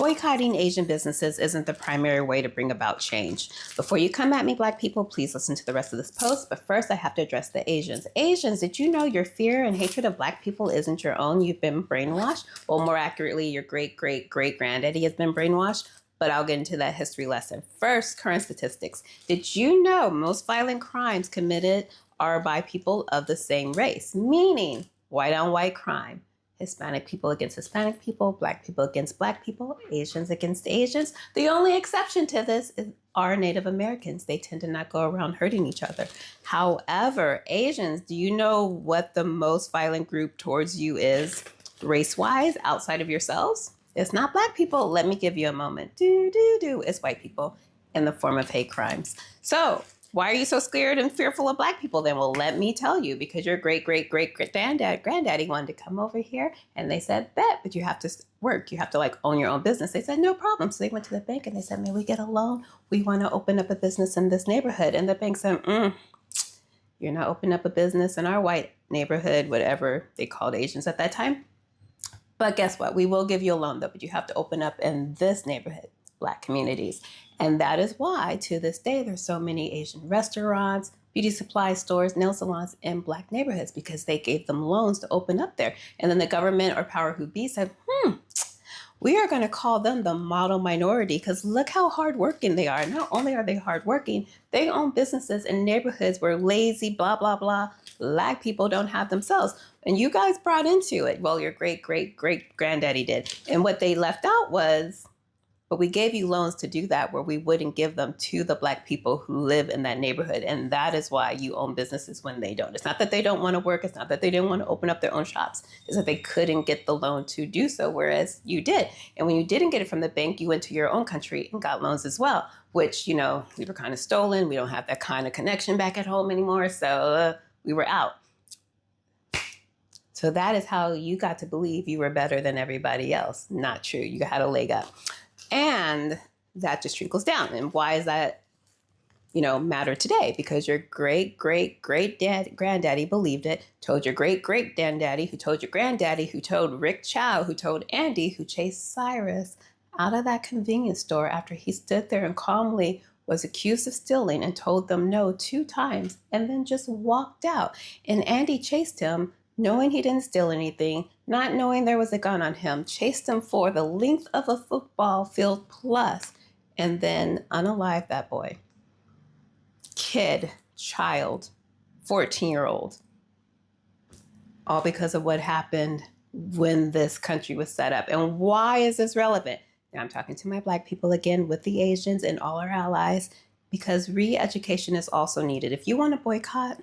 Boycotting Asian businesses isn't the primary way to bring about change. Before you come at me, Black people, please listen to the rest of this post. But first, I have to address the Asians. Asians, did you know your fear and hatred of Black people isn't your own? You've been brainwashed. Well, more accurately, your great-great-great-granddaddy has been brainwashed. But I'll get into that history lesson. First, current statistics. Did you know most violent crimes committed are by people of the same race? Meaning, white on white crime. Hispanic people against Hispanic people, Black people against Black people, Asians against Asians. The only exception to this are Native Americans. They tend to not go around hurting each other. However, Asians, do you know what the most violent group towards you is race-wise outside of yourselves? It's not Black people. Let me give you a moment. It's white people in the form of hate crimes. So why are you so scared and fearful of Black people then? Well, let me tell you, because your great-great-great-granddaddy wanted to come over here and they said, bet, but you have to work. You have to like own your own business. They said, no problem. So they went to the bank and they said, may we get a loan? We want to open up a business in this neighborhood. And the bank said, you're not opening up a business in our white neighborhood, whatever they called Asians at that time. But guess what? We will give you a loan though, but you have to open up in this neighborhood, Black communities. And that is why to this day, there's so many Asian restaurants, beauty supply stores, nail salons in Black neighborhoods because they gave them loans to open up there. And then the government or power who be said, we are going to call them the model minority because look how hardworking they are. Not only are they hardworking, they own businesses in neighborhoods where lazy, blah, blah, blah, Black people don't have themselves. And you guys brought into it. Well, your great-great-great-granddaddy did. And what they left out was, but we gave you loans to do that where we wouldn't give them to the Black people who live in that neighborhood. And that is why you own businesses when they don't. It's not that they don't want to work. It's not that they didn't want to open up their own shops. It's that they couldn't get the loan to do so, whereas you did. And when you didn't get it from the bank, you went to your own country and got loans as well, which, you know, we were kind of stolen. We don't have that kind of connection back at home anymore. So we were out. So that is how you got to believe you were better than everybody else. Not true. You had a leg up. And that just trickles down. And why is that, matter today? Because your great-great-great-granddaddy believed it, told your great-great-granddaddy, who told your granddaddy, who told Rick Chow, who told Andy, who chased Cyrus out of that convenience store after he stood there and calmly was accused of stealing and told them no 2 times and then just walked out. And Andy chased him, knowing he didn't steal anything, not knowing there was a gun on him, chased him for the length of a football field plus, and then unalived that boy. Kid, child, 14-year-old. All because of what happened when this country was set up. And why is this relevant? Now I'm talking to my Black people again with the Asians and all our allies, because re-education is also needed. If you want to boycott,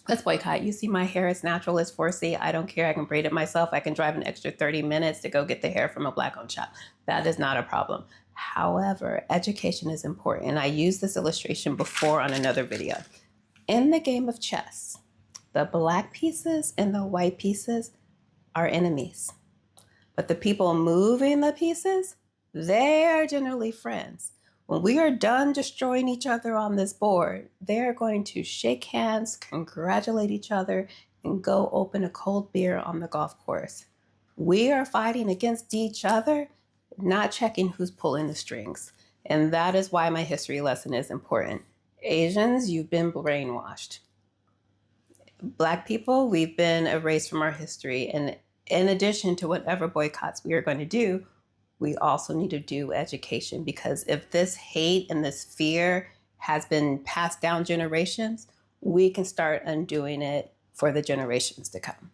let's boycott. You see my hair is natural, it's 4C. I don't care. I can braid it myself. I can drive an extra 30 minutes to go get the hair from a Black-owned shop. That is not a problem. However, education is important. And I used this illustration before on another video. In the game of chess, the Black pieces and the white pieces are enemies. But the people moving the pieces, they are generally friends. When we are done destroying each other on this board, they're going to shake hands, congratulate each other, and go open a cold beer on the golf course. We are fighting against each other, not checking who's pulling the strings. And that is why my history lesson is important. Asians, you've been brainwashed. Black people, we've been erased from our history. And in addition to whatever boycotts we are going to do, we also need to do education, because if this hate and this fear has been passed down generations, we can start undoing it for the generations to come.